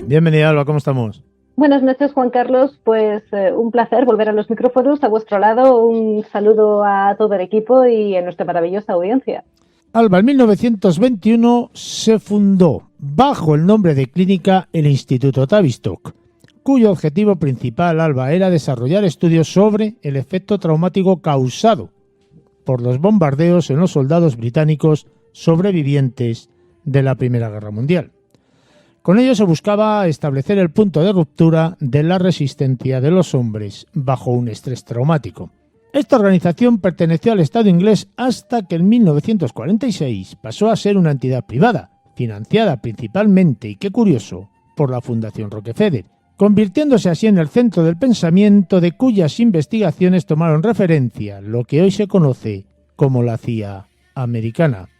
Bienvenida, Alba, ¿cómo estamos? Buenas noches, Juan Carlos. Pues un placer volver a los micrófonos a vuestro lado. Un saludo a todo el equipo y a nuestra maravillosa audiencia. Alba, en 1921 se fundó, bajo el nombre de clínica, el Instituto Tavistock, cuyo objetivo principal, Alba, era desarrollar estudios sobre el efecto traumático causado por los bombardeos en los soldados británicos sobrevivientes de la Primera Guerra Mundial. Con ello se buscaba establecer el punto de ruptura de la resistencia de los hombres bajo un estrés traumático. Esta organización perteneció al Estado inglés hasta que en 1946 pasó a ser una entidad privada, financiada principalmente, y qué curioso, por la Fundación Rockefeller, convirtiéndose así en el centro del pensamiento de cuyas investigaciones tomaron referencia lo que hoy se conoce como la CIA americana.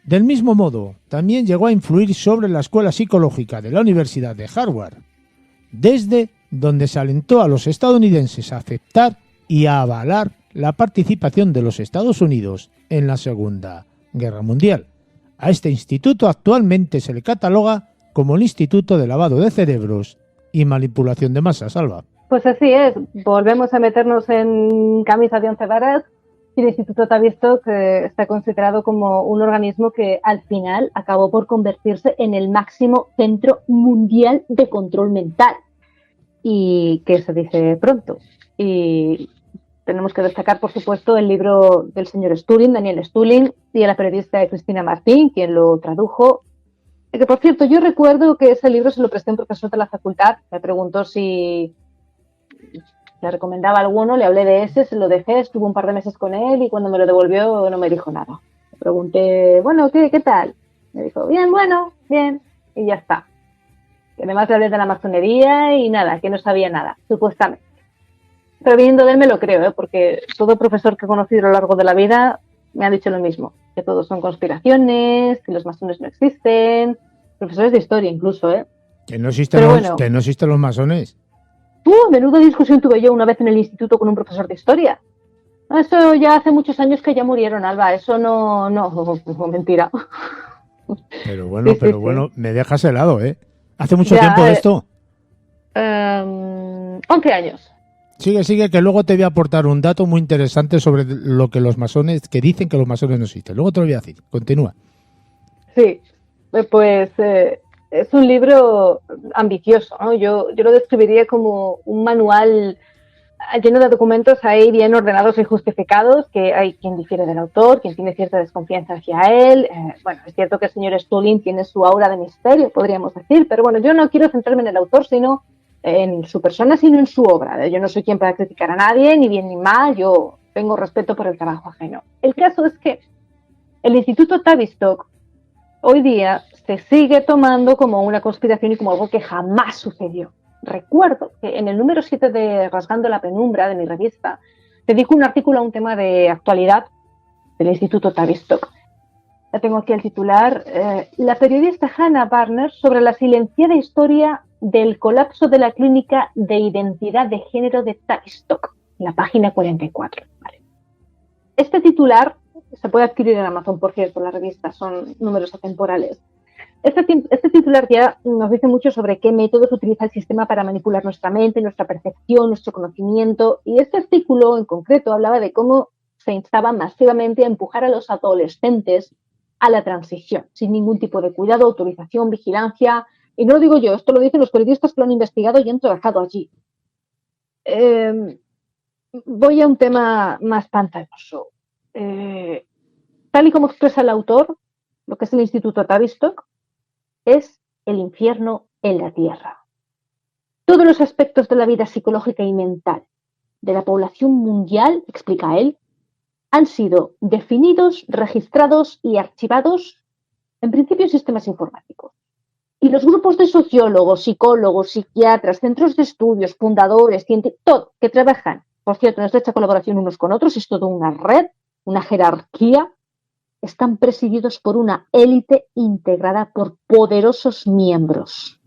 Del mismo modo, también llegó a influir sobre la Escuela Psicológica de la Universidad de Harvard, desde donde se alentó a los estadounidenses a aceptar y a avalar la participación de los Estados Unidos en la Segunda Guerra Mundial. A este instituto actualmente se le cataloga como el Instituto de Lavado de Cerebros y Manipulación de Masas, Alba. Pues así es, volvemos a meternos en camisa de once varas. El Instituto Tavistock está considerado como un organismo que al final acabó por convertirse en el máximo centro mundial de control mental. Y que se dice pronto. Y tenemos que destacar, por supuesto, el libro del señor Stulin, Daniel Stulin, y a la periodista Cristina Martín, quien lo tradujo. Que, por cierto, yo recuerdo que ese libro se lo presté a un profesor de la facultad. Me preguntó si le recomendaba alguno, le hablé de ese, se lo dejé, estuve un par de meses con él y cuando me lo devolvió no me dijo nada. Le pregunté, bueno, ¿qué tal? Me dijo, bien, bueno, bien, y ya está. Y además le hablé de la masonería y nada, que no sabía nada, supuestamente. Pero viniendo de él me lo creo, porque todo profesor que he conocido a lo largo de la vida me ha dicho lo mismo, que todos son conspiraciones, que los masones no existen, profesores de historia incluso, ¿eh? Que no existen los masones. Menuda discusión tuve yo una vez en el instituto con un profesor de historia. Eso ya hace muchos años que ya murieron, Alba, eso no, mentira. Pero bueno, me dejas helado, ¿eh? ¿Hace mucho tiempo de esto? 11 años. Sigue, que luego te voy a aportar un dato muy interesante sobre lo que los masones, que dicen que los masones no existen. Luego te lo voy a decir. Continúa. Sí, pues es un libro ambicioso, ¿no? Yo lo describiría como un manual lleno de documentos ahí bien ordenados y justificados, que hay quien difiere del autor, quien tiene cierta desconfianza hacia él. Bueno, es cierto que el señor Stulin tiene su aura de misterio, podríamos decir, pero bueno, yo no quiero centrarme en el autor, sino en su persona, sino en su obra. Yo no soy quien para criticar a nadie, ni bien ni mal, yo tengo respeto por el trabajo ajeno. El caso es que el Instituto Tavistock hoy día se sigue tomando como una conspiración y como algo que jamás sucedió. Recuerdo que en el número 7 de Rasgando la Penumbra de mi revista dedico un artículo a un tema de actualidad del Instituto Tavistock. Ya tengo aquí el titular, la periodista Hannah Barner sobre la silenciada historia del colapso de la clínica de identidad de género de Tavistock, en la página 44. Vale. Este titular se puede adquirir en Amazon, por cierto, la revista, son números atemporales. Este titular ya nos dice mucho sobre qué métodos utiliza el sistema para manipular nuestra mente, nuestra percepción, nuestro conocimiento, y este artículo en concreto hablaba de cómo se instaba masivamente a empujar a los adolescentes a la transición, sin ningún tipo de cuidado, autorización, vigilancia, y no lo digo yo, esto lo dicen los periodistas que lo han investigado y han trabajado allí. Voy a un tema más pantanoso. Tal y como expresa el autor, lo que es el Instituto Tavistock, es el infierno en la tierra. Todos los aspectos de la vida psicológica y mental de la población mundial, explica él, han sido definidos, registrados y archivados en principio en sistemas informáticos. Y los grupos de sociólogos, psicólogos, psiquiatras, centros de estudios, fundadores, científicos, todo, que trabajan, por cierto, en estrecha colaboración unos con otros, es toda una red, una jerarquía, están presididos por una élite integrada por poderosos miembros.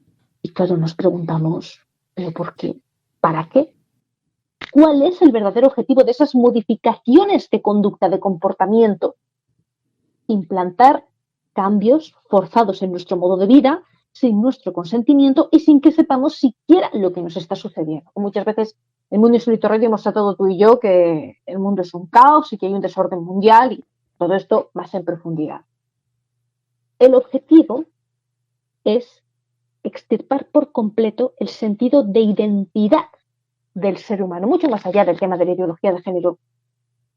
Y claro, nos preguntamos, ¿pero por qué? ¿Para qué? ¿Cuál es el verdadero objetivo de esas modificaciones de conducta, de comportamiento? Implantar cambios forzados en nuestro modo de vida sin nuestro consentimiento y sin que sepamos siquiera lo que nos está sucediendo. Muchas veces en Mundo Insólito Radio hemos tratado tú y yo que el mundo es un caos y que hay un desorden mundial y todo esto más en profundidad. El objetivo es extirpar por completo el sentido de identidad del ser humano, mucho más allá del tema de la ideología de género.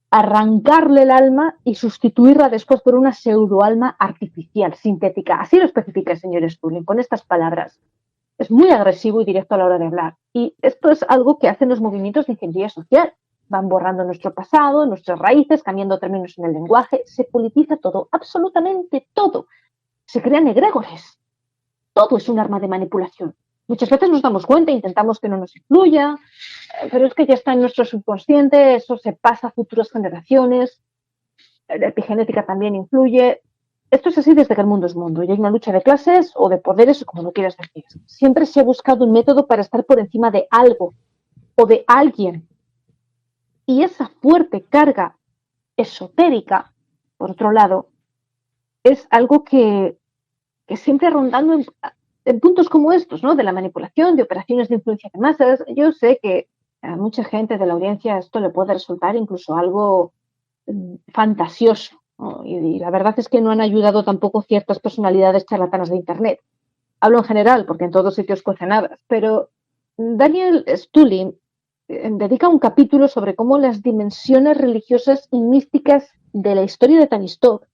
Arrancarle el alma y sustituirla después por una pseudoalma artificial, sintética. Así lo especifica el señor Stulin, con estas palabras. Es muy agresivo y directo a la hora de hablar. Y esto es algo que hacen los movimientos de ingeniería social. Van borrando nuestro pasado, nuestras raíces, cambiando términos en el lenguaje. Se politiza todo, absolutamente todo. Se crean egregores. Todo es un arma de manipulación. Muchas veces nos damos cuenta, intentamos que no nos influya, pero es que ya está en nuestro subconsciente, eso se pasa a futuras generaciones, la epigenética también influye. Esto es así desde que el mundo es mundo, y hay una lucha de clases o de poderes, o como lo quieras decir. Siempre se ha buscado un método para estar por encima de algo o de alguien. Y esa fuerte carga esotérica, por otro lado, es algo que siempre rondando en puntos como estos, ¿no? De la manipulación, de operaciones de influencia de masas. Yo sé que a mucha gente de la audiencia esto le puede resultar incluso algo fantasioso, ¿no? Y la verdad es que no han ayudado tampoco ciertas personalidades charlatanas de Internet. Hablo en general, porque en todos sitios cuecen habas, pero Daniel Stulin dedica un capítulo sobre cómo las dimensiones religiosas y místicas de la historia de Tavistock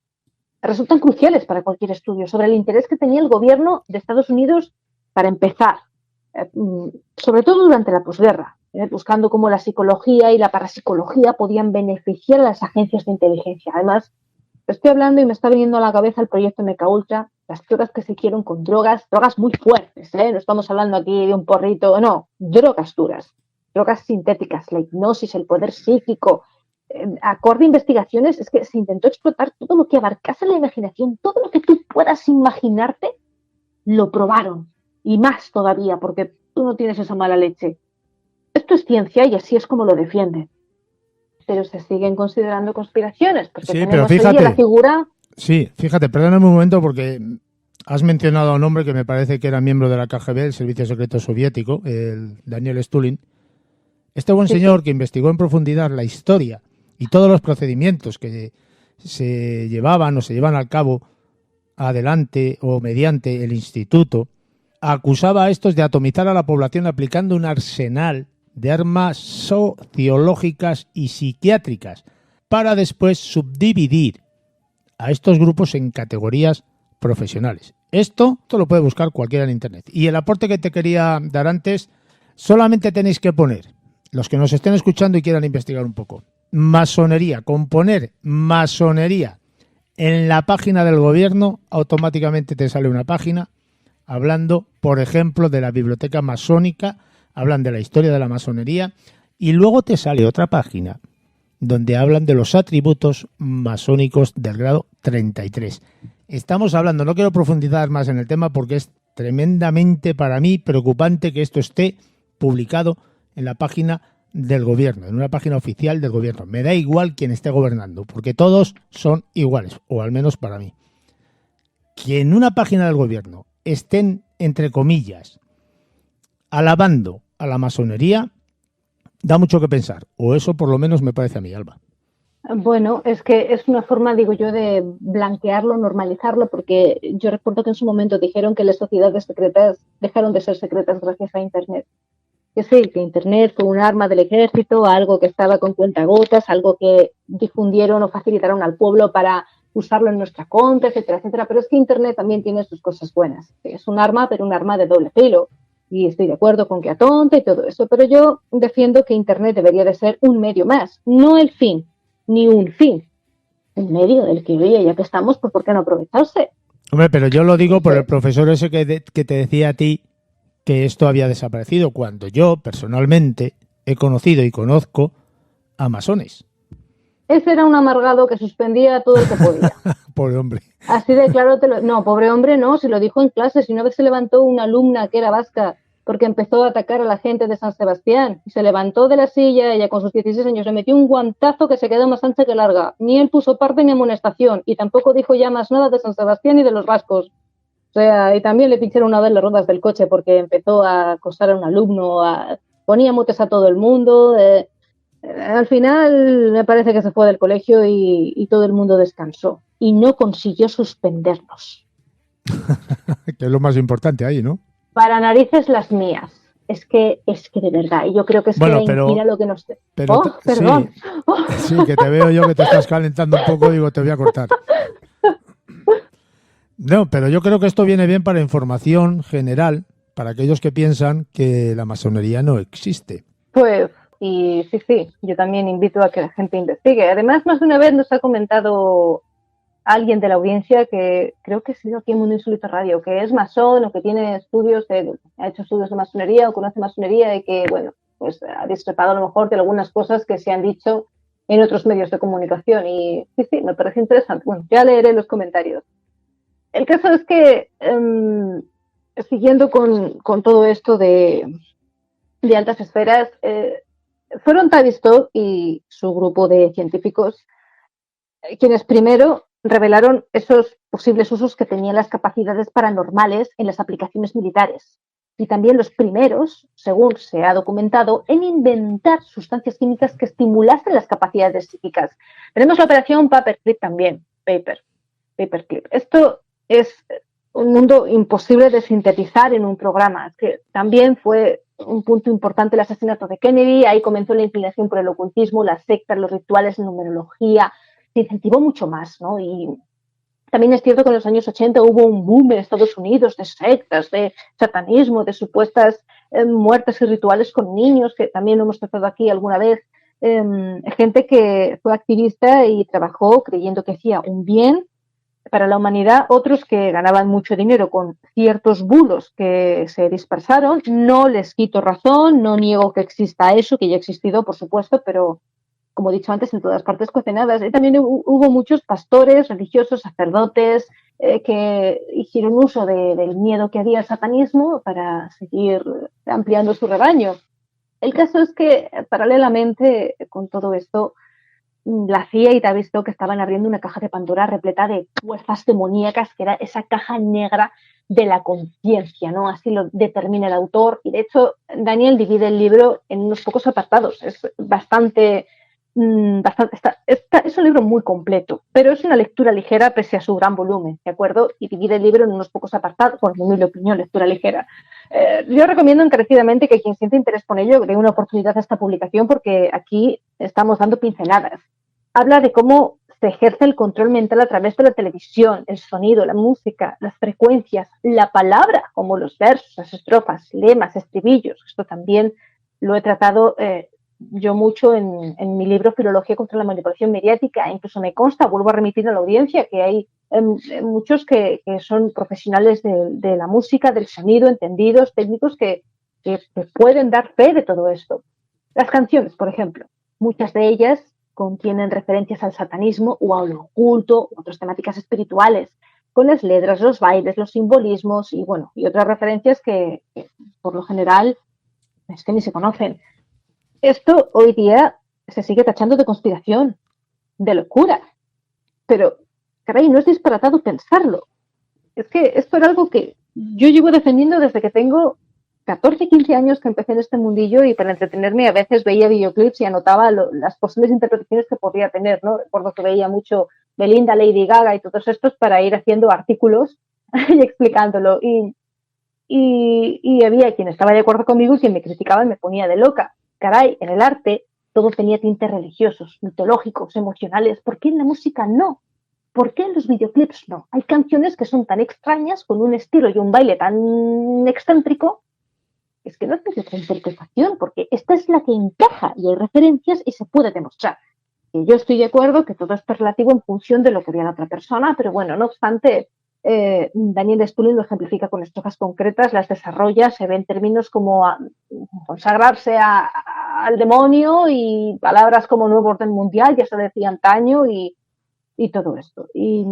resultan cruciales para cualquier estudio, sobre el interés que tenía el gobierno de Estados Unidos para empezar, sobre todo durante la posguerra, buscando cómo la psicología y la parapsicología podían beneficiar a las agencias de inteligencia. Además, estoy hablando y me está viniendo a la cabeza el proyecto MKUltra, las drogas que se hicieron con drogas muy fuertes, no estamos hablando aquí de un porrito, no, drogas duras, drogas sintéticas, la hipnosis, el poder psíquico. Acorde a investigaciones, es que se intentó explotar todo lo que abarcase la imaginación, todo lo que tú puedas imaginarte, lo probaron. Y más todavía, porque tú no tienes esa mala leche. Esto es ciencia y así es como lo defienden. Pero se siguen considerando conspiraciones. Porque sí, pero fíjate, la figura... Sí, fíjate, perdóname un momento porque has mencionado a un hombre que me parece que era miembro de la KGB, el Servicio Secreto Soviético, el Daniel Stulin. Este buen señor que investigó en profundidad la historia y todos los procedimientos que se llevaban o se llevan al cabo adelante o mediante el instituto, acusaba a estos de atomizar a la población aplicando un arsenal de armas sociológicas y psiquiátricas para después subdividir a estos grupos en categorías profesionales. Esto lo puede buscar cualquiera en Internet. Y el aporte que te quería dar antes, solamente tenéis que poner, los que nos estén escuchando y quieran investigar un poco, masonería, con poner masonería en la página del gobierno, automáticamente te sale una página hablando, por ejemplo, de la biblioteca masónica, hablan de la historia de la masonería, y luego te sale otra página donde hablan de los atributos masónicos del grado 33. Estamos hablando, no quiero profundizar más en el tema porque es tremendamente para mí preocupante que esto esté publicado en la página del gobierno, en una página oficial del gobierno. Me da igual quién esté gobernando, porque todos son iguales, o al menos para mí. Que en una página del gobierno estén, entre comillas, alabando a la masonería, da mucho que pensar, o eso por lo menos me parece a mí, Alba. Bueno, es que es una forma, digo yo, de blanquearlo, normalizarlo, porque yo recuerdo que en su momento dijeron que las sociedades secretas dejaron de ser secretas gracias a Internet. Que sí, que Internet fue un arma del ejército, algo que estaba con cuentagotas, algo que difundieron o facilitaron al pueblo para usarlo en nuestra contra, etcétera, etcétera. Pero es que Internet también tiene sus cosas buenas. Es un arma, pero un arma de doble filo. Y estoy de acuerdo con que atonta y todo eso. Pero yo defiendo que Internet debería de ser un medio más, no el fin, ni un fin. El medio del que, oye, ya que estamos, pues ¿por qué no aprovecharse? Hombre, pero yo lo digo por el profesor ese que te decía a ti que esto había desaparecido, cuando yo, personalmente, he conocido y conozco a masones. Ese era un amargado que suspendía todo lo que podía. Pobre hombre. Así de claro te lo... No, pobre hombre no, se lo dijo en clase. Si una vez se levantó una alumna que era vasca porque empezó a atacar a la gente de San Sebastián. Y se levantó de la silla, ella con sus 16 años le metió un guantazo que se quedó más ancha que larga. Ni él puso parte ni amonestación. Y tampoco dijo ya más nada de San Sebastián ni de los vascos. O sea, y también le pincharon una vez las ruedas del coche porque empezó a acosar a un alumno, ponía motes a todo el mundo. Al final me parece que se fue del colegio y todo el mundo descansó y no consiguió suspendernos. Que es lo más importante ahí, ¿no? Para narices las mías. Es que de verdad, y yo creo que es Bueno, que mira lo que nos... pero Oh, perdón. sí, sí, que te veo yo que te estás calentando un poco, digo, te voy a cortar. No, pero yo creo que esto viene bien para información general, para aquellos que piensan que la masonería no existe. Pues, y sí, yo también invito a que la gente investigue. Además, más de una vez nos ha comentado alguien de la audiencia que creo que ha sido aquí en Mundo Insólito Radio, que es masón o que tiene estudios, ha hecho estudios de masonería o conoce masonería y que, bueno, pues ha discrepado a lo mejor de algunas cosas que se han dicho en otros medios de comunicación. Y sí, me parece interesante. Bueno, ya leeré los comentarios. El caso es que, siguiendo con todo esto de altas esferas, fueron Tavistock y su grupo de científicos quienes primero revelaron esos posibles usos que tenían las capacidades paranormales en las aplicaciones militares. Y también los primeros, según se ha documentado, en inventar sustancias químicas que estimulasen las capacidades psíquicas. Tenemos la operación Paperclip también, Paperclip. Esto es un mundo imposible de sintetizar en un programa, que también fue un punto importante el asesinato de Kennedy. Ahí comenzó la inclinación por el ocultismo, las sectas, los rituales, la numerología. Se incentivó mucho más, ¿no? Y también es cierto que en los años 80 hubo un boom en Estados Unidos de sectas, de satanismo, de supuestas muertes y rituales con niños, que también lo hemos tratado aquí alguna vez. Gente que fue activista y trabajó creyendo que hacía un bien para la humanidad, otros que ganaban mucho dinero con ciertos bulos que se dispersaron. No les quito razón, no niego que exista eso, que ya ha existido, por supuesto, pero como he dicho antes, en todas partes coordenadas. Y también hubo muchos pastores, religiosos, sacerdotes, que hicieron uso del miedo que había al satanismo para seguir ampliando su rebaño. El caso es que, paralelamente con todo esto, la CIA y Tavistock que estaban abriendo una caja de Pandora repleta de fuerzas demoníacas, que era esa caja negra de la conciencia, ¿no? Así lo determina el autor. Y de hecho, Daniel divide el libro en unos pocos apartados. Es bastante es un libro muy completo, pero es una lectura ligera pese a su gran volumen, ¿de acuerdo? Y divide el libro en unos pocos apartados, por mi opinión, lectura ligera. Yo recomiendo encarecidamente que quien siente interés por ello dé una oportunidad a esta publicación, porque aquí estamos dando pinceladas. Habla de cómo se ejerce el control mental a través de la televisión, el sonido, la música, las frecuencias, la palabra, como los versos, las estrofas, lemas, estribillos. Esto también lo he tratado yo mucho en mi libro Filología contra la manipulación mediática. Incluso me consta, vuelvo a remitir a la audiencia, que hay muchos que son profesionales de la música, del sonido, entendidos, técnicos que pueden dar fe de todo esto. Las canciones, por ejemplo, muchas de ellas contienen referencias al satanismo o a lo oculto, otras temáticas espirituales, con las letras, los bailes, los simbolismos y otras referencias que por lo general es que ni se conocen. Esto hoy día se sigue tachando de conspiración, de locura, pero, caray, no es disparatado pensarlo. Es que esto era algo que yo llevo defendiendo desde que tengo 14, 15 años, que empecé en este mundillo, y para entretenerme a veces veía videoclips y anotaba las posibles interpretaciones que podría tener, ¿no? Recuerdo que veía mucho Belinda, Lady Gaga y todos estos para ir haciendo artículos y explicándolo. Y había quien estaba de acuerdo conmigo y quien me criticaba y me ponía de loca. Caray, en el arte todo tenía tintes religiosos, mitológicos, emocionales. ¿Por qué en la música no? ¿Por qué en los videoclips no? Hay canciones que son tan extrañas, con un estilo y un baile tan excéntrico, es que no es otra interpretación, porque esta es la que encaja y hay referencias y se puede demostrar. Y yo estoy de acuerdo que todo es relativo en función de lo que vea la otra persona, pero bueno, no obstante, Daniel Stulin lo ejemplifica con estrofas concretas, las desarrolla, se ve en términos como consagrarse al demonio, y palabras como nuevo orden mundial, ya se decía antaño, y todo esto. Y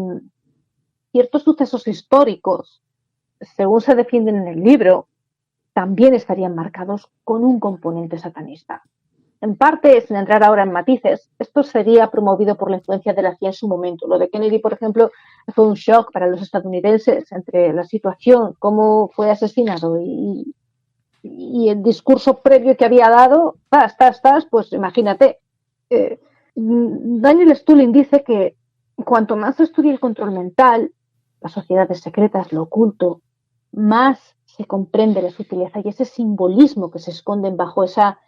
ciertos sucesos históricos, según se defienden en el libro, también estarían marcados con un componente satanista. en parte, sin entrar ahora en matices, esto sería promovido por la influencia de la CIA en su momento. Lo de Kennedy, por ejemplo, fue un shock para los estadounidenses entre la situación, cómo fue asesinado y el discurso previo que había dado, pues imagínate. Daniel Stulin dice que cuanto más se estudia el control mental, las sociedades secretas, lo oculto, más se comprende la sutileza y ese simbolismo que se esconden bajo esa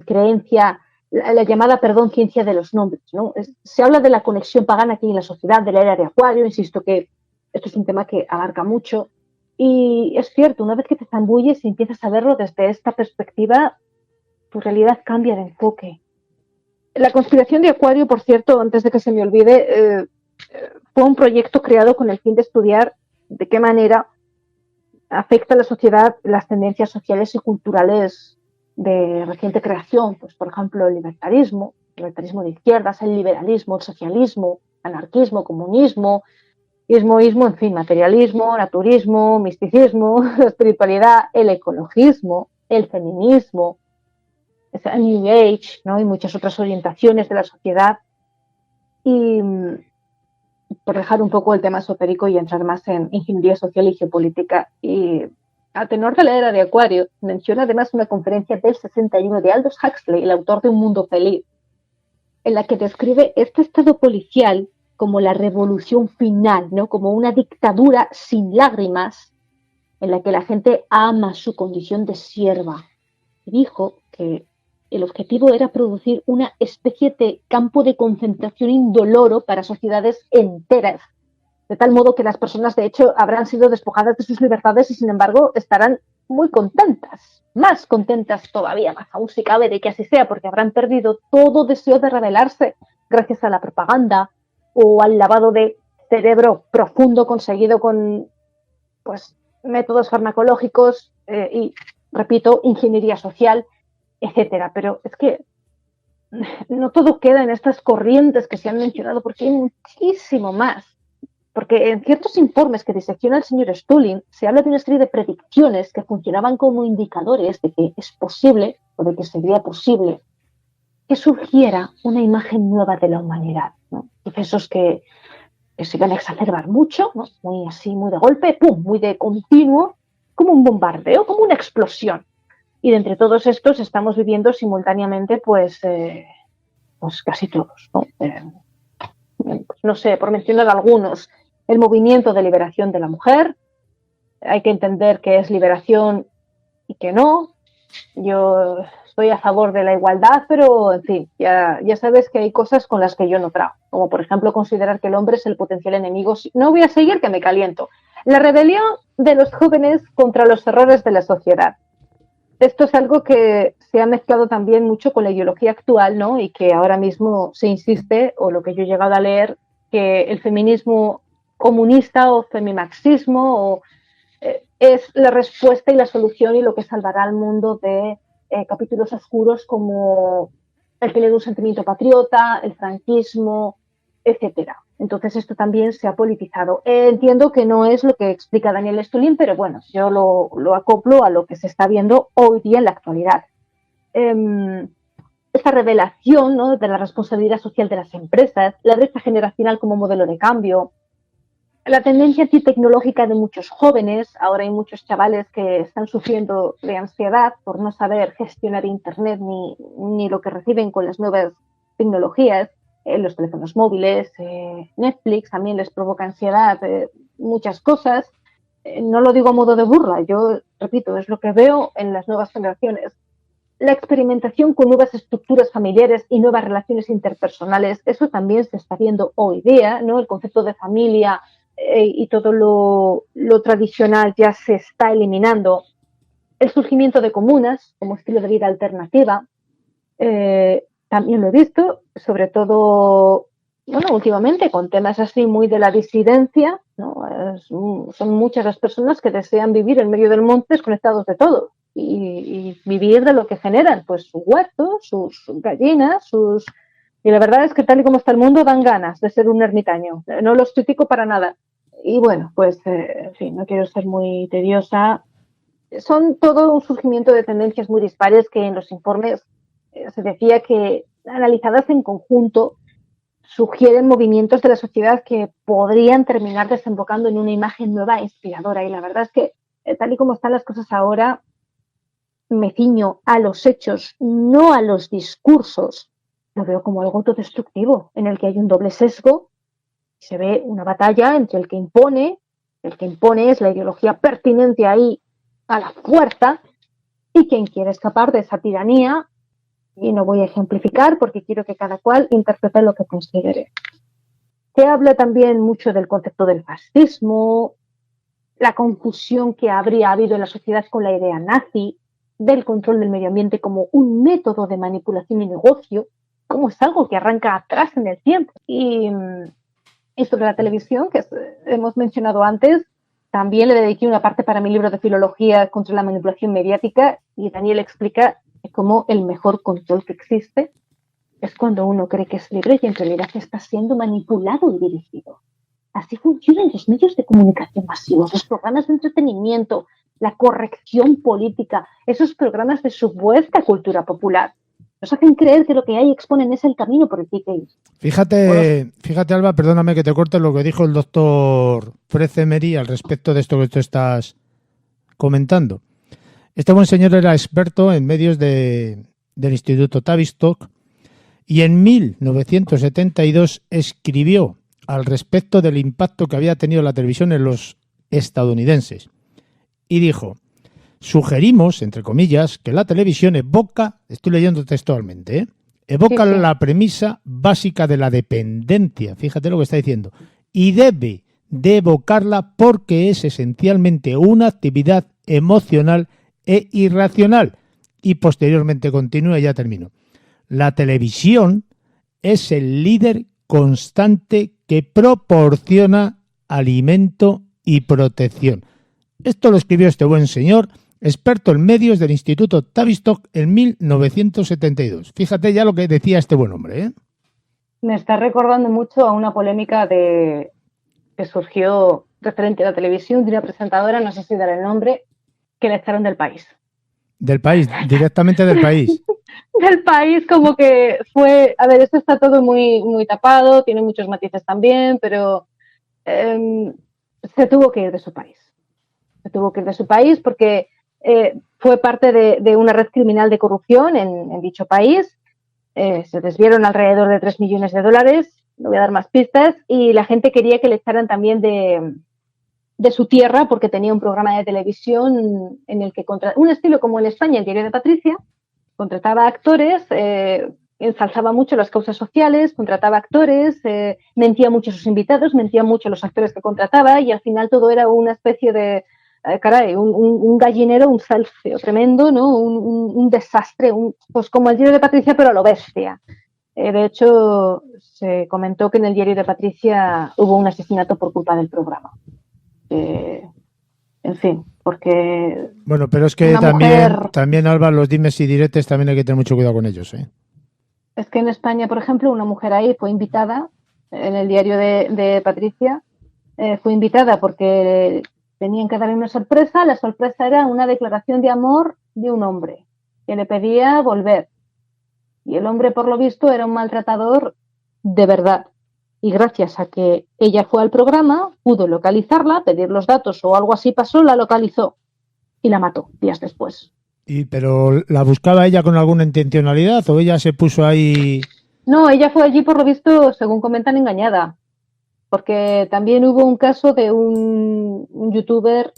creencia, la llamada, ciencia de los nombres, ¿no? Se habla de la conexión pagana aquí en la sociedad, de la era de Acuario, insisto que esto es un tema que abarca mucho, y es cierto, una vez que te zambulles y empiezas a verlo desde esta perspectiva, tu realidad cambia de enfoque. La conspiración de Acuario, por cierto, antes de que se me olvide, fue un proyecto creado con el fin de estudiar de qué manera afecta a la sociedad las tendencias sociales y culturales de reciente creación, pues por ejemplo el libertarismo de izquierdas, el liberalismo, el socialismo, anarquismo, comunismo, ismoísmo, en fin, materialismo, naturismo, misticismo, espiritualidad, el ecologismo, el feminismo, el New Age, ¿no? Y muchas otras orientaciones de la sociedad. Y por dejar un poco el tema esotérico y entrar más en ingeniería social y geopolítica. Y a tenor de la era de Acuario, menciona además una conferencia del 61 de Aldous Huxley, el autor de Un Mundo Feliz, en la que describe este estado policial como la revolución final, ¿no? Como una dictadura sin lágrimas, en la que la gente ama su condición de sierva. Dijo que el objetivo era producir una especie de campo de concentración indoloro para sociedades enteras, de tal modo que las personas, de hecho, habrán sido despojadas de sus libertades y, sin embargo, estarán muy contentas, más contentas todavía, más aún si cabe de que así sea, porque habrán perdido todo deseo de rebelarse gracias a la propaganda o al lavado de cerebro profundo conseguido con, pues, métodos farmacológicos y, repito, ingeniería social, etcétera. Pero es que no todo queda en estas corrientes que se han mencionado, porque hay muchísimo más. Porque en ciertos informes que disecciona el señor Stulin se habla de una serie de predicciones que funcionaban como indicadores de que es posible, o de que sería posible, que surgiera una imagen nueva de la humanidad, ¿no? Procesos que se iban a exacerbar mucho, ¿no? Muy así, muy de golpe, ¡pum!, muy de continuo, como un bombardeo, como una explosión. Y de entre todos estos estamos viviendo simultáneamente, pues casi todos, ¿no? No sé, por mencionar algunos, el movimiento de liberación de la mujer, hay que entender que es liberación y que no. Yo estoy a favor de la igualdad, pero en fin, ya sabes que hay cosas con las que yo no trago, como por ejemplo considerar que el hombre es el potencial enemigo. No voy a seguir, que me caliento. La rebelión de los jóvenes contra los errores de la sociedad. Esto es algo que se ha mezclado también mucho con la ideología actual, ¿no? Y que ahora mismo se insiste, o lo que yo he llegado a leer, que el feminismo comunista o femimarxismo es la respuesta y la solución y lo que salvará al mundo de capítulos oscuros como el que le da un sentimiento patriota, el franquismo, etcétera. Entonces esto también se ha politizado. Entiendo que no es lo que explica Daniel Stulin, pero bueno, yo lo acoplo a lo que se está viendo hoy día en la actualidad. Esta revelación, ¿no?, de la responsabilidad social de las empresas, la brecha generacional como modelo de cambio, la tendencia antitecnológica de muchos jóvenes. Ahora hay muchos chavales que están sufriendo de ansiedad por no saber gestionar Internet ni lo que reciben con las nuevas tecnologías. Los teléfonos móviles, Netflix también les provoca ansiedad, muchas cosas. No lo digo a modo de burla, yo repito, es lo que veo en las nuevas generaciones. La experimentación con nuevas estructuras familiares y nuevas relaciones interpersonales, eso también se está viendo hoy día, ¿no? El concepto de familia y todo lo tradicional ya se está eliminando. El surgimiento de comunas como estilo de vida alternativa, también lo he visto, sobre todo, bueno, últimamente con temas así muy de la disidencia, ¿no? Son muchas las personas que desean vivir en medio del monte desconectados de todo y vivir de lo que generan, pues su huerto, sus gallinas, y la verdad es que tal y como está el mundo dan ganas de ser un ermitaño, no los critico para nada. Y bueno, pues, en fin, no quiero ser muy tediosa. Son todo un surgimiento de tendencias muy dispares que en los informes se decía que, analizadas en conjunto, sugieren movimientos de la sociedad que podrían terminar desembocando en una imagen nueva e inspiradora. Y la verdad es que, tal y como están las cosas ahora, me ciño a los hechos, no a los discursos. Lo veo como algo autodestructivo, en el que hay un doble sesgo. Se ve una batalla entre el que impone es la ideología pertinente ahí a la fuerza, y quien quiere escapar de esa tiranía, y no voy a ejemplificar porque quiero que cada cual interprete lo que considere. Se habla también mucho del concepto del fascismo, la confusión que habría habido en la sociedad con la idea nazi, del control del medio ambiente como un método de manipulación y negocio, como es algo que arranca atrás en el tiempo. Y sobre la televisión, que hemos mencionado antes, también le dediqué una parte para mi libro de filología contra la manipulación mediática, y Daniel explica cómo el mejor control que existe es cuando uno cree que es libre y en realidad está siendo manipulado y dirigido. Así funcionan los medios de comunicación masivos, los programas de entretenimiento, la corrección política, esos programas de supuesta cultura popular. Nos hacen creer que lo que hay exponen es el camino por el que hay que ir. Fíjate, Alba, perdóname que te corte lo que dijo el doctor Frezemery al respecto de esto que tú estás comentando. Este buen señor era experto en medios del Instituto Tavistock y en 1972 escribió al respecto del impacto que había tenido la televisión en los estadounidenses. Y dijo: sugerimos, entre comillas, que la televisión evoca, estoy leyendo textualmente, evoca sí. La premisa básica de la dependencia, fíjate lo que está diciendo, y debe de evocarla porque es esencialmente una actividad emocional e irracional. Y posteriormente continúa, y ya termino. La televisión es el líder constante que proporciona alimento y protección. Esto lo escribió este buen señor, experto en medios del Instituto Tavistock en 1972. Fíjate ya lo que decía este buen hombre, ¿eh? Me está recordando mucho a una polémica que surgió referente a la televisión de una presentadora, no sé si dar el nombre, que le echaron del país. Del país, directamente del país. Del país, como que fue... A ver, esto está todo muy, muy tapado, tiene muchos matices también, pero se tuvo que ir de su país. Se tuvo que ir de su país porque fue parte de una red criminal de corrupción en dicho país. Se desviaron alrededor de 3 millones de dólares, no voy a dar más pistas, y la gente quería que le echaran también de su tierra porque tenía un programa de televisión en el que, un estilo como en España, el Diario de Patricia, contrataba actores, ensalzaba mucho las causas sociales, contrataba actores, mentía mucho a sus invitados, mentía mucho a los actores que contrataba, y al final todo era una especie de un gallinero, un salseo tremendo, ¿no? Un desastre, pues como el Diario de Patricia, pero a lo bestia. De hecho, se comentó que en el Diario de Patricia hubo un asesinato por culpa del programa. En fin, porque... Bueno, pero es que también, Alba, los dimes y diretes también hay que tener mucho cuidado con ellos, ¿eh? Es que en España, por ejemplo, una mujer ahí fue invitada, en el Diario de Patricia, fue invitada porque tenían que darle una sorpresa. La sorpresa era una declaración de amor de un hombre que le pedía volver. Y el hombre, por lo visto, era un maltratador de verdad. Y gracias a que ella fue al programa, pudo localizarla, pedir los datos o algo así pasó, la localizó y la mató días después. ¿Pero la buscaba ella con alguna intencionalidad o ella se puso ahí...? No, ella fue allí, por lo visto, según comentan, engañada. Porque también hubo un caso de un youtuber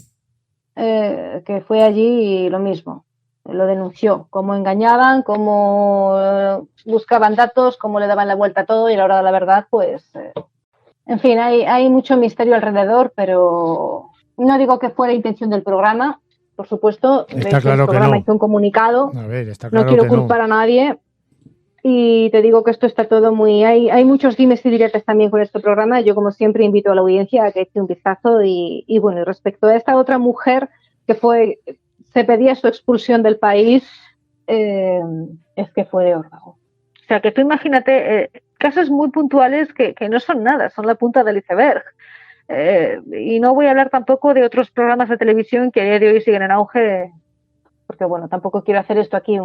que fue allí y lo mismo, lo denunció, cómo engañaban, cómo buscaban datos, cómo le daban la vuelta a todo, y a la hora de la verdad, pues, en fin, hay mucho misterio alrededor, pero no digo que fuera intención del programa, por supuesto. Está claro el programa que no. hizo un comunicado, A ver, está claro no quiero que culpar no. a nadie. Y te digo que esto está todo muy... Hay muchos dimes y diretes también con este programa. Yo, como siempre, invito a la audiencia a que eche un vistazo. Y bueno, respecto a esta otra mujer que se pedía su expulsión del país, es que fue de órdago. O sea, que tú imagínate casos muy puntuales que no son nada, son la punta del iceberg. Y no voy a hablar tampoco de otros programas de televisión que a día de hoy siguen en auge, porque bueno, tampoco quiero hacer esto aquí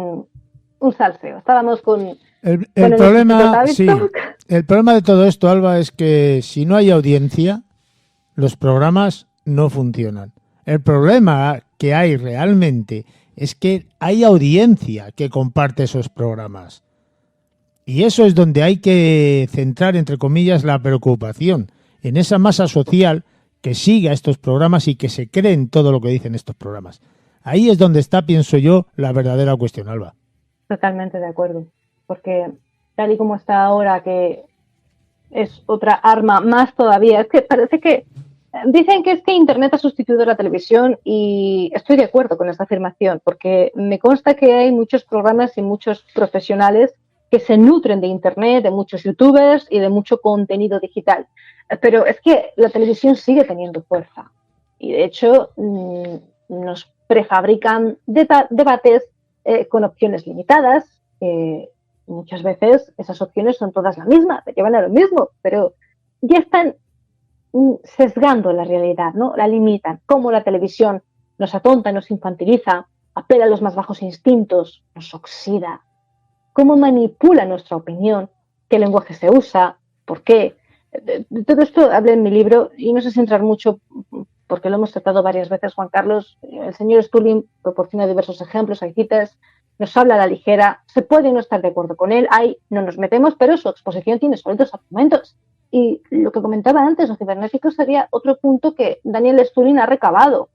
un salseo. Estábamos con El el problema, sí, Tavistock. el problema de todo esto, Alba, es que si no hay audiencia, los programas no funcionan. El problema que hay realmente es que hay audiencia que comparte esos programas. Y eso es donde hay que centrar, entre comillas, la preocupación, en esa masa social que siga estos programas y que se cree en todo lo que dicen estos programas. Ahí es donde está, pienso yo, la verdadera cuestión, Alba. Totalmente de acuerdo, porque tal y como está ahora, que es otra arma más todavía, es que parece que dicen que es que Internet ha sustituido la televisión y estoy de acuerdo con esta afirmación, porque me consta que hay muchos programas y muchos profesionales que se nutren de Internet, de muchos youtubers y de mucho contenido digital. Pero es que la televisión sigue teniendo fuerza y de hecho nos prefabrican debates con opciones limitadas. Muchas veces esas opciones son todas la misma, te llevan a lo mismo, pero ya están sesgando la realidad, ¿no? La limitan. Cómo la televisión nos atonta, nos infantiliza, apela a los más bajos instintos, nos oxida. Cómo manipula nuestra opinión, qué lenguaje se usa, por qué. De todo esto hablé en mi libro y no sé si entrar mucho porque lo hemos tratado varias veces, Juan Carlos. El señor Stirling proporciona diversos ejemplos, hay citas, nos habla a la ligera, se puede no estar de acuerdo con él, no nos metemos, pero su exposición tiene sólidos argumentos. Y lo que comentaba antes, lo cibernético sería otro punto que Daniel Stirling ha recabado.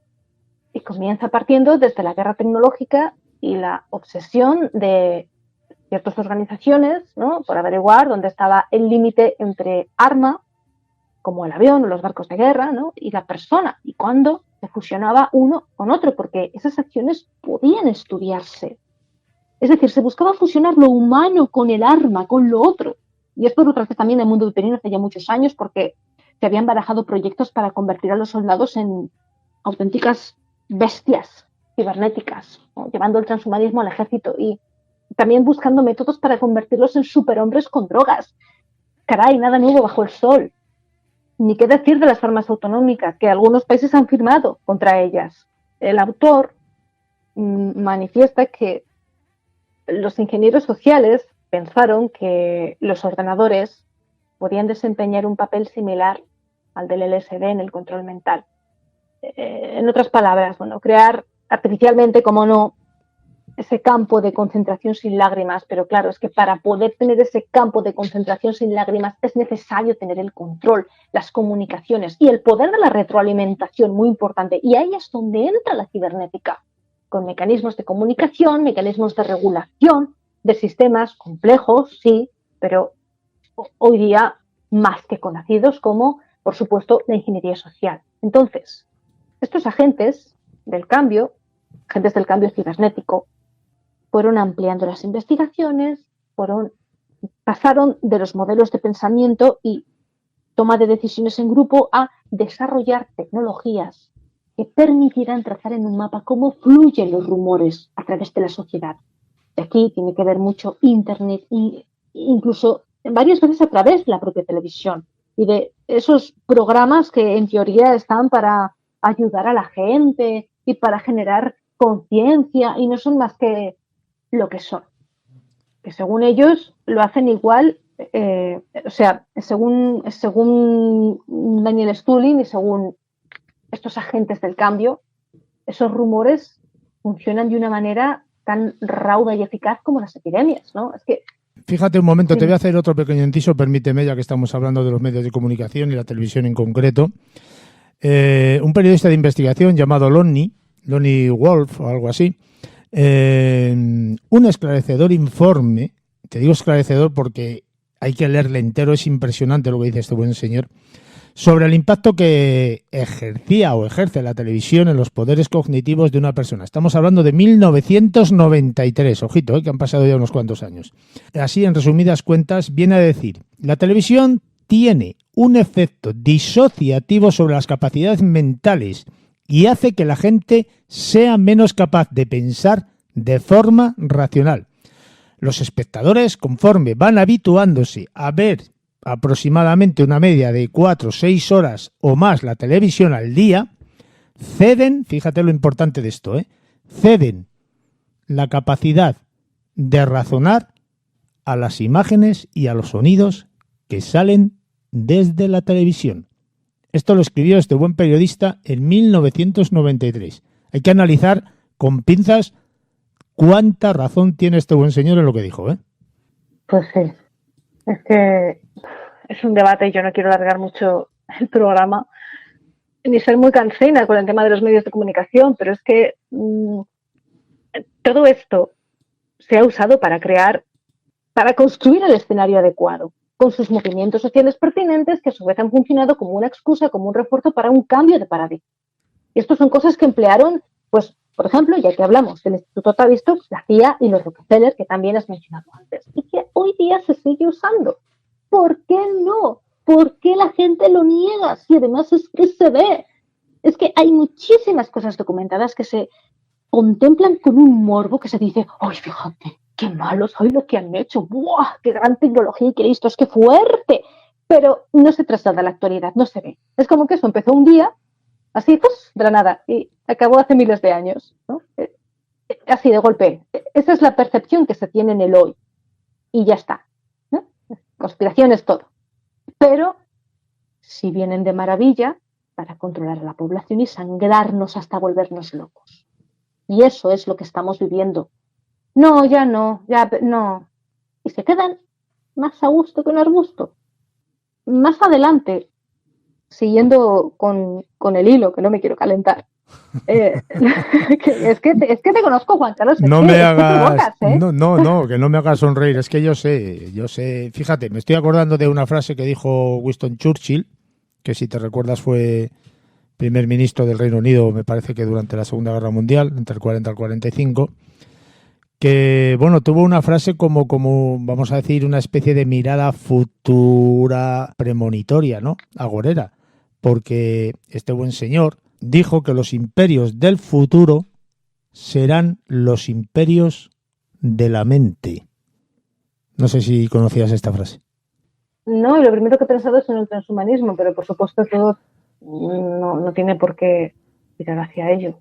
Y comienza partiendo desde la guerra tecnológica y la obsesión de ciertas organizaciones, ¿no?, por averiguar dónde estaba el límite entre arma, como el avión o los barcos de guerra, ¿no?, y la persona, y cuándo se fusionaba uno con otro, porque esas acciones podían estudiarse. Es decir, se buscaba fusionar lo humano con el arma, con lo otro. Y esto lo traté también en el mundo uterino hace ya muchos años, porque se habían barajado proyectos para convertir a los soldados en auténticas bestias cibernéticas, ¿no?, llevando el transhumanismo al ejército y también buscando métodos para convertirlos en superhombres con drogas. Caray, nada nuevo bajo el sol. Ni qué decir de las armas autonómicas, que algunos países han firmado contra ellas. El autor manifiesta que los ingenieros sociales pensaron que los ordenadores podían desempeñar un papel similar al del LSD en el control mental. En otras palabras, bueno, crear artificialmente, como no, ese campo de concentración sin lágrimas, pero claro, es que para poder tener ese campo de concentración sin lágrimas es necesario tener el control, las comunicaciones y el poder de la retroalimentación, muy importante. Y ahí es donde entra la cibernética, con mecanismos de comunicación, mecanismos de regulación de sistemas complejos, sí, pero hoy día más que conocidos como, por supuesto, la ingeniería social. Entonces, estos agentes del cambio cibernético, fueron ampliando las investigaciones, pasaron de los modelos de pensamiento y toma de decisiones en grupo a desarrollar tecnologías que permitirán trazar en un mapa cómo fluyen los rumores a través de la sociedad. Y aquí tiene que ver mucho Internet e incluso varias veces a través de la propia televisión y de esos programas que en teoría están para ayudar a la gente y para generar conciencia y no son más que lo que son, que según ellos lo hacen igual, o sea, según Daniel Stirling y según estos agentes del cambio, esos rumores funcionan de una manera tan rauda y eficaz como las epidemias, ¿no? Es que fíjate un momento, te voy a hacer otro pequeño inciso, permíteme, ya que estamos hablando de los medios de comunicación y la televisión en concreto. Un periodista de investigación llamado Lonnie Wolf o algo así, un esclarecedor informe, te digo esclarecedor porque hay que leerle entero, es impresionante lo que dice este buen señor, sobre el impacto que ejercía o ejerce la televisión en los poderes cognitivos de una persona. Estamos hablando de 1993, ojito, que han pasado ya unos cuantos años. Así, en resumidas cuentas, viene a decir, la televisión tiene un efecto disociativo sobre las capacidades mentales y hace que la gente sea menos capaz de pensar de forma racional. Los espectadores, conforme van habituándose a ver aproximadamente una media de 4 o 6 horas o más la televisión al día, ceden, fíjate lo importante de esto, ceden la capacidad de razonar a las imágenes y a los sonidos que salen desde la televisión. Esto lo escribió este buen periodista en 1993. Hay que analizar con pinzas cuánta razón tiene este buen señor en lo que dijo, ¿eh? Pues sí, es que es un debate y yo no quiero alargar mucho el programa ni ser muy cansina con el tema de los medios de comunicación, pero es que todo esto se ha usado para construir el escenario adecuado, con sus movimientos sociales pertinentes que a su vez han funcionado como una excusa, como un refuerzo para un cambio de paradigma. Y esto son cosas que emplearon, pues, por ejemplo, ya que hablamos del Instituto Tavistock, la CIA y los Rockefeller, que también has mencionado antes, y que hoy día se sigue usando. ¿Por qué no? ¿Por qué la gente lo niega? Si además es que se ve. Es que hay muchísimas cosas documentadas que se contemplan con un morbo que se dice, ¡ay, fíjate, qué malos, ay, lo que han hecho! ¡Buah, qué gran tecnología y qué listos, qué fuerte! Pero no se traslada a la actualidad, no se ve. Es como que eso empezó un día, así, pues, de la nada, y acabó hace miles de años, ¿no? Así, de golpe. Esa es la percepción que se tiene en el hoy. Y ya está, ¿no? Conspiración es todo. Pero, si vienen de maravilla, para controlar a la población y sangrarnos hasta volvernos locos. Y eso es lo que estamos viviendo. No, ya no, ya no. Y se quedan más a gusto que un arbusto. Más adelante, siguiendo con el hilo, que no me quiero calentar. Es que te conozco, Juan Carlos. No me hagas, no, que no me hagas sonreír. Es que yo sé. Fíjate, me estoy acordando de una frase que dijo Winston Churchill, que si te recuerdas fue primer ministro del Reino Unido, me parece que durante la Segunda Guerra Mundial, entre el 40 y el 45, que, bueno, tuvo una frase como, vamos a decir, una especie de mirada futura premonitoria, ¿no? Agorera, porque este buen señor dijo que los imperios del futuro serán los imperios de la mente. No sé si conocías esta frase. No, y lo primero que he pensado es en el transhumanismo, pero por supuesto todo no tiene por qué tirar hacia ello.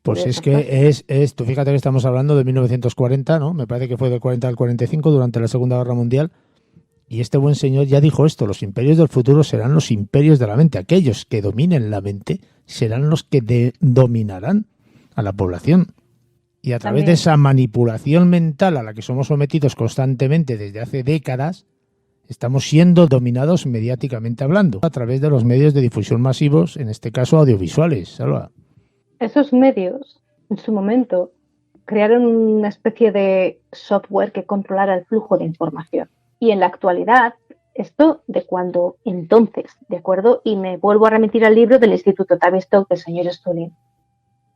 Pues es que tú fíjate que estamos hablando de 1940, ¿no? Me parece que fue del 40 al 45 durante la Segunda Guerra Mundial. Y este buen señor ya dijo esto, los imperios del futuro serán los imperios de la mente. Aquellos que dominen la mente serán los que dominarán a la población. Y a través de esa manipulación mental a la que somos sometidos constantemente desde hace décadas, estamos siendo dominados mediáticamente hablando, a través de los medios de difusión masivos, en este caso audiovisuales. Salva. Esos medios, en su momento, crearon una especie de software que controlara el flujo de información. Y en la actualidad, esto de cuando entonces, ¿de acuerdo? Y me vuelvo a remitir al libro del Instituto Tavistock del señor Stulin.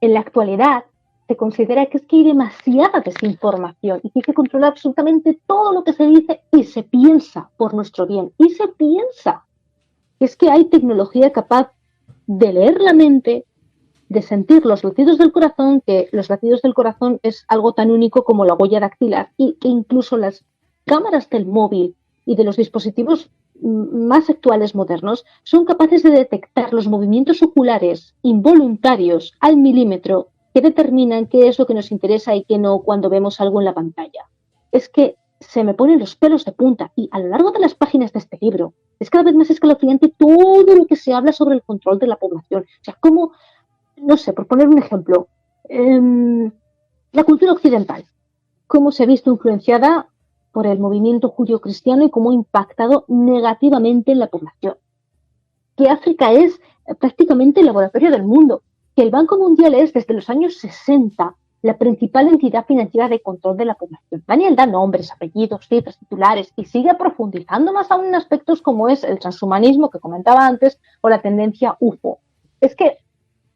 En la actualidad se considera que es que hay demasiada desinformación y que hay que controlar absolutamente todo lo que se dice y se piensa por nuestro bien. Y se piensa. Es que hay tecnología capaz de leer la mente, de sentir los latidos del corazón, que los latidos del corazón es algo tan único como la huella dactilar, y que incluso las cámaras del móvil y de los dispositivos más actuales modernos son capaces de detectar los movimientos oculares involuntarios al milímetro que determinan qué es lo que nos interesa y qué no cuando vemos algo en la pantalla. Es que se me ponen los pelos de punta y a lo largo de las páginas de este libro es cada vez más escalofriante todo lo que se habla sobre el control de la población. O sea, cómo, no sé, por poner un ejemplo, la cultura occidental, cómo se ha visto influenciada por el movimiento judío-cristiano y cómo ha impactado negativamente en la población. Que África es prácticamente el laboratorio del mundo, que el Banco Mundial es, desde los años 60, la principal entidad financiera de control de la población. Daniel da nombres, apellidos, cifras, titulares y sigue profundizando más aún en aspectos como es el transhumanismo que comentaba antes o la tendencia UFO. Es que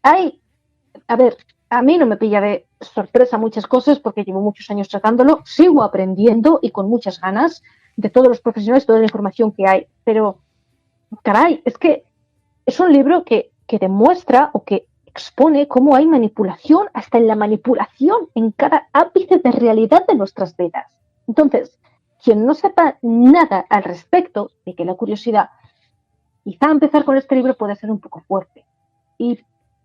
a mí no me pilla de sorpresa muchas cosas porque llevo muchos años tratándolo, sigo aprendiendo y con muchas ganas de todos los profesionales, toda la información que hay, pero caray, es que es un libro que demuestra o que expone cómo hay manipulación, hasta en la manipulación, en cada ápice de realidad de nuestras vidas. Entonces, quien no sepa nada al respecto, de que la curiosidad, quizá empezar con este libro puede ser un poco fuerte y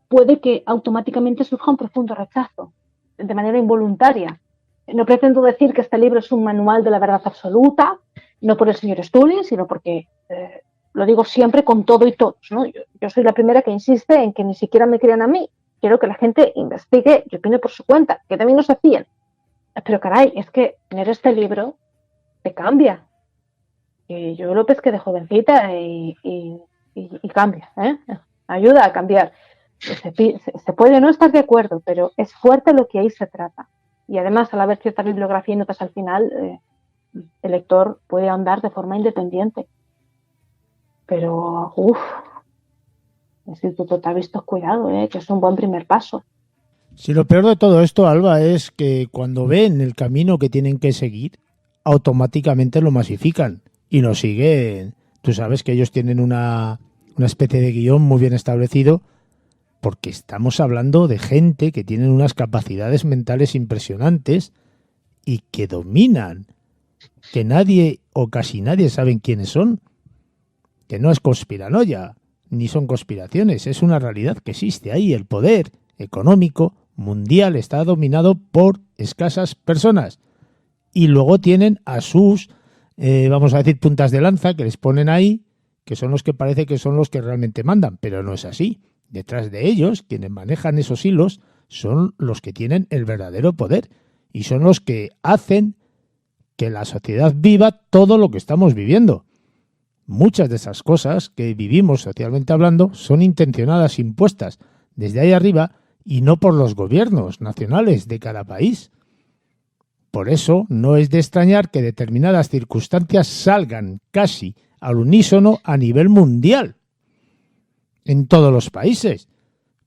puede que automáticamente surja un profundo rechazo, de manera involuntaria. No pretendo decir que este libro es un manual de la verdad absoluta, no por el señor Stulin, sino porque lo digo siempre con todo y todos, ¿no? Yo soy la primera que insiste en que ni siquiera me crean a mí. Quiero que la gente investigue y opine por su cuenta, que también nos hacían. Pero caray, es que tener este libro te cambia. Y yo lo pesqué de jovencita y cambia, ¿eh? Ayuda a cambiar. Se puede no estar de acuerdo, pero es fuerte lo que ahí se trata. Y además, al haber cierta bibliografía y notas al final, el lector puede ahondar de forma independiente. Pero, Instituto Tavistock, cuidado, que es un buen primer paso. Si lo peor de todo esto, Alba, es que cuando ven el camino que tienen que seguir, automáticamente lo masifican y lo siguen. Tú sabes que ellos tienen una especie de guión muy bien establecido, porque estamos hablando de gente que tienen unas capacidades mentales impresionantes y que dominan, que nadie o casi nadie saben quiénes son, que no es conspiranoia, ni son conspiraciones, es una realidad que existe ahí. El poder económico mundial está dominado por escasas personas y luego tienen a sus, vamos a decir, puntas de lanza que les ponen ahí, que son los que parece que son los que realmente mandan, pero no es así. Detrás de ellos, quienes manejan esos hilos, son los que tienen el verdadero poder y son los que hacen que la sociedad viva todo lo que estamos viviendo. Muchas de esas cosas que vivimos socialmente hablando son intencionadas, impuestas desde ahí arriba y no por los gobiernos nacionales de cada país. Por eso no es de extrañar que determinadas circunstancias salgan casi al unísono a nivel mundial, en todos los países.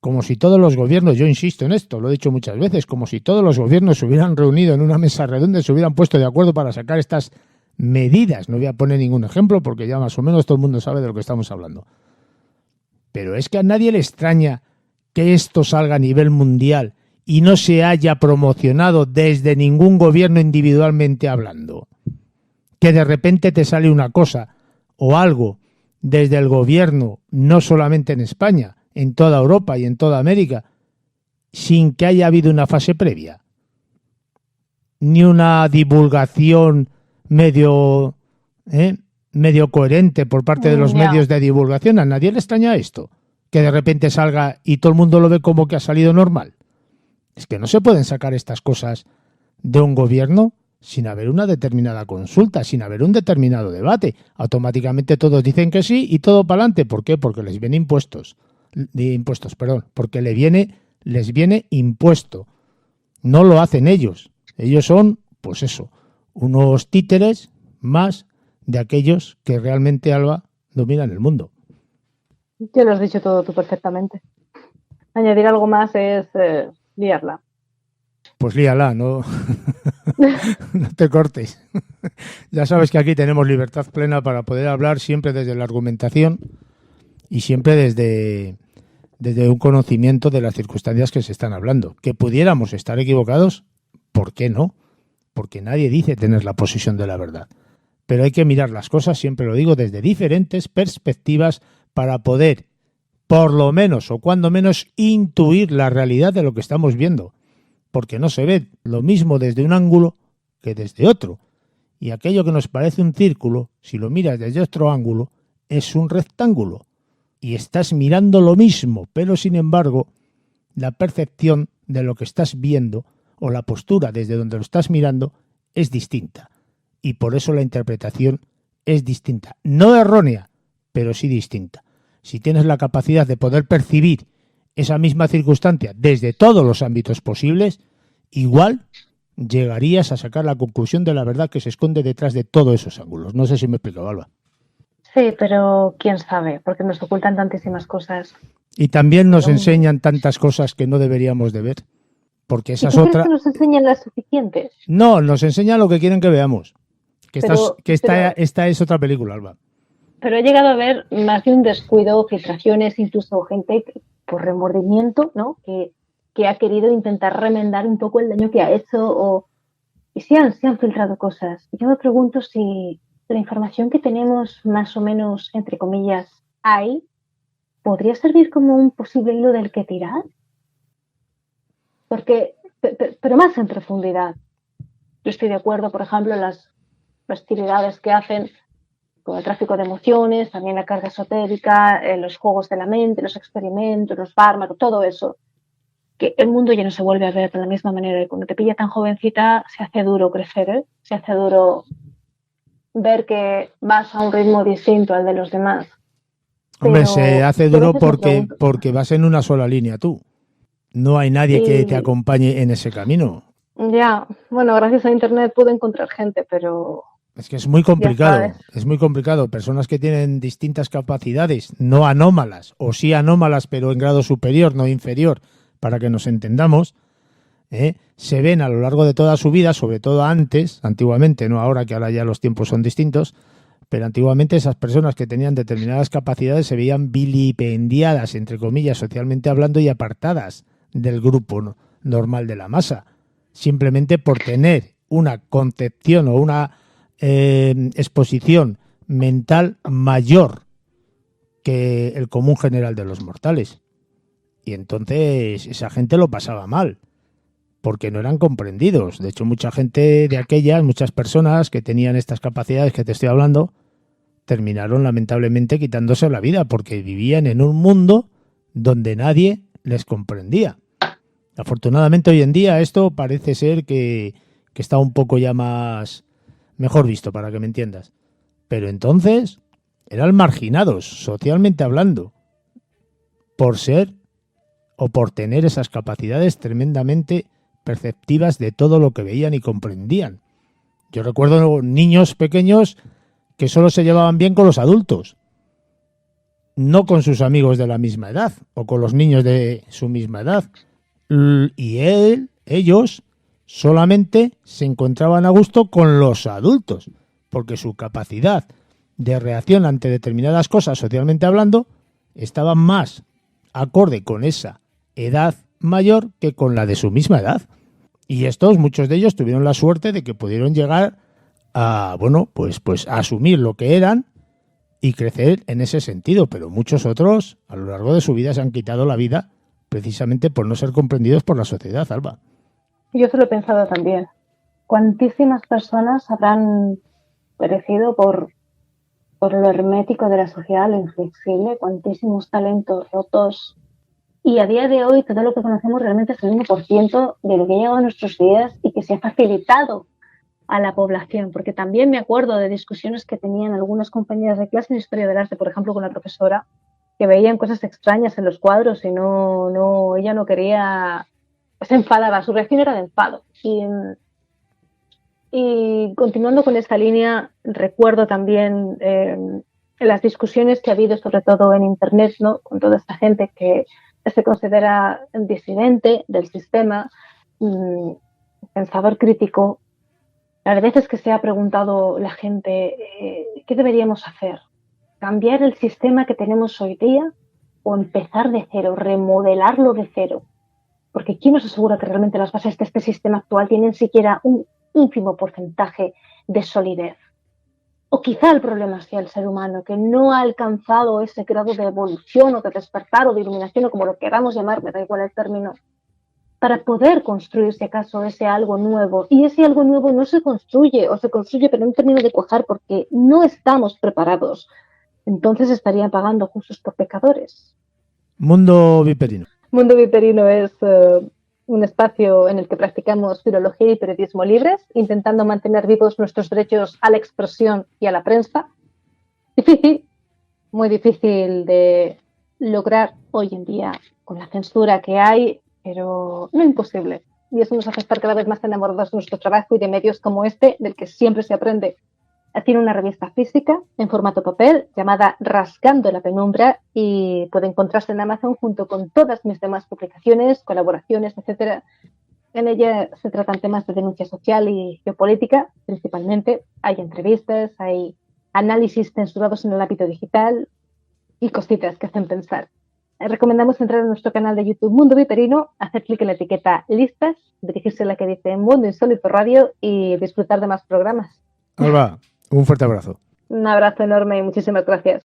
Como si todos los gobiernos, yo insisto en esto, lo he dicho muchas veces, como si todos los gobiernos se hubieran reunido en una mesa redonda y se hubieran puesto de acuerdo para sacar estas medidas. No voy a poner ningún ejemplo porque ya más o menos todo el mundo sabe de lo que estamos hablando. Pero es que a nadie le extraña que esto salga a nivel mundial y no se haya promocionado desde ningún gobierno individualmente hablando. Que de repente te sale una cosa o algo desde el gobierno, no solamente en España, en toda Europa y en toda América, sin que haya habido una fase previa, ni una divulgación medio coherente por parte de los medios de divulgación. A nadie le extraña esto, que de repente salga y todo el mundo lo ve como que ha salido normal. Es que no se pueden sacar estas cosas de un gobierno sin haber una determinada consulta, sin haber un determinado debate. Automáticamente todos dicen que sí y todo para adelante. ¿Por qué? Porque les viene porque les viene impuesto. No lo hacen ellos. Ellos son, pues eso, unos títeres más de aquellos que realmente, Alba, dominan el mundo. Ya lo has dicho todo tú perfectamente. Añadir algo más es liarla. Pues líala, no, no te cortes. Ya sabes que aquí tenemos libertad plena para poder hablar siempre desde la argumentación y siempre desde un conocimiento de las circunstancias que se están hablando. Que pudiéramos estar equivocados, ¿por qué no? Porque nadie dice tener la posesión de la verdad. Pero hay que mirar las cosas, siempre lo digo, desde diferentes perspectivas para poder, por lo menos o cuando menos, intuir la realidad de lo que estamos viendo. Porque no se ve lo mismo desde un ángulo que desde otro. Y aquello que nos parece un círculo, si lo miras desde otro ángulo, es un rectángulo. Y estás mirando lo mismo, pero sin embargo, la percepción de lo que estás viendo o la postura desde donde lo estás mirando es distinta. Y por eso la interpretación es distinta. No errónea, pero sí distinta. Si tienes la capacidad de poder percibir esa misma circunstancia desde todos los ámbitos posibles, igual llegarías a sacar la conclusión de la verdad que se esconde detrás de todos esos ángulos. No sé si me he explicado, Alba. Sí, pero quién sabe, porque nos ocultan tantísimas cosas. Y también nos enseñan tantas cosas que no deberíamos de ver. Porque esa es otra. ¿Crees que nos enseñan las suficientes? No, nos enseñan lo que quieren que veamos. Esta es otra película, Alba. Pero he llegado a ver más de un descuido, filtraciones, incluso gente por remordimiento, ¿no? Que ha querido intentar remendar un poco el daño que ha hecho y se han filtrado cosas. Yo me pregunto si la información que tenemos más o menos, entre comillas, hay, ¿podría servir como un posible hilo del que tirar? Porque, pero más en profundidad. Yo estoy de acuerdo, por ejemplo, en las festividades que hacen con el tráfico de emociones, también la carga esotérica, los juegos de la mente, los experimentos, los fármacos, todo eso. Que el mundo ya no se vuelve a ver de la misma manera. Y cuando te pilla tan jovencita, se hace duro crecer, ¿eh? Se hace duro ver que vas a un ritmo distinto al de los demás. Hombre, Pero se hace yo a duro veces me pregunto, porque vas en una sola línea tú. No hay nadie que te y acompañe en ese camino. ya, bueno, gracias a Internet pude encontrar gente, pero Es que es muy ya sabes. complicado, es muy complicado. Personas que tienen distintas capacidades, no anómalas, o sí anómalas, pero en grado superior, no inferior, para que nos entendamos, se ven a lo largo de toda su vida, sobre todo antes, antiguamente, no ahora, que ahora ya los tiempos son distintos, pero antiguamente esas personas que tenían determinadas capacidades se veían vilipendiadas, entre comillas, socialmente hablando, y apartadas del grupo normal de la masa, simplemente por tener una concepción o una exposición mental mayor que el común general de los mortales. Y entonces esa gente lo pasaba mal, porque no eran comprendidos. De hecho, mucha gente de aquellas, muchas personas que tenían estas capacidades que te estoy hablando, terminaron lamentablemente quitándose la vida, porque vivían en un mundo donde nadie les comprendía. Afortunadamente hoy en día esto parece ser que está un poco ya más mejor visto, para que me entiendas. Pero entonces eran marginados, socialmente hablando, por ser o por tener esas capacidades tremendamente perceptivas de todo lo que veían y comprendían. Yo recuerdo niños pequeños que solo se llevaban bien con los adultos, no con sus amigos de la misma edad o con los niños de su misma edad. Y ellos solamente se encontraban a gusto con los adultos, porque su capacidad de reacción ante determinadas cosas, socialmente hablando, estaba más acorde con esa edad mayor que con la de su misma edad. Y estos, muchos de ellos, tuvieron la suerte de que pudieron llegar a, bueno, pues a asumir lo que eran y crecer en ese sentido, pero muchos otros a lo largo de su vida se han quitado la vida precisamente por no ser comprendidos por la sociedad, Alba. Yo se lo he pensado también. ¿Cuantísimas personas habrán perecido por lo hermético de la sociedad, lo inflexible? ¿Cuantísimos talentos rotos? Y a día de hoy todo lo que conocemos realmente es el 1% de lo que ha llegado a nuestros días y que se ha facilitado a la población, porque también me acuerdo de discusiones que tenían algunas compañeras de clase de historia del arte, por ejemplo, con la profesora, que veían cosas extrañas en los cuadros y ella no quería, se enfadaba, su reacción era de enfado. Y continuando con esta línea, recuerdo también las discusiones que ha habido, sobre todo en Internet, ¿no? Con toda esta gente que se considera disidente del sistema, pensador crítico. Las veces que se ha preguntado la gente, ¿qué deberíamos hacer? ¿Cambiar el sistema que tenemos hoy día o empezar de cero, remodelarlo de cero? Porque ¿quién nos asegura que realmente las bases de este sistema actual tienen siquiera un ínfimo porcentaje de solidez? O quizá el problema sea el ser humano, que no ha alcanzado ese grado de evolución o de despertar o de iluminación, o como lo queramos llamar, me da igual el término, para poder construir, si acaso, ese algo nuevo. Y ese algo nuevo no se construye, o se construye pero no termina de cuajar porque no estamos preparados. Entonces estarían pagando justos por pecadores. Mundo Viperino. Mundo Viperino es un espacio en el que practicamos filología y periodismo libres, intentando mantener vivos nuestros derechos a la expresión y a la prensa. Difícil, muy difícil de lograr hoy en día con la censura que hay, pero no imposible. Y eso nos hace estar cada vez más enamorados de nuestro trabajo y de medios como este, del que siempre se aprende. Tiene una revista física en formato papel llamada Rasgando la Penumbra y puede encontrarse en Amazon junto con todas mis demás publicaciones, colaboraciones, etcétera. En ella se tratan temas de denuncia social y geopolítica, principalmente. Hay entrevistas, hay análisis censurados en el ámbito digital y cositas que hacen pensar. Recomendamos entrar en nuestro canal de YouTube Mundo Viperino, hacer clic en la etiqueta Listas, dirigirse a la que dice Mundo Insólito Radio y disfrutar de más programas. Alba, un fuerte abrazo. Un abrazo enorme y muchísimas gracias.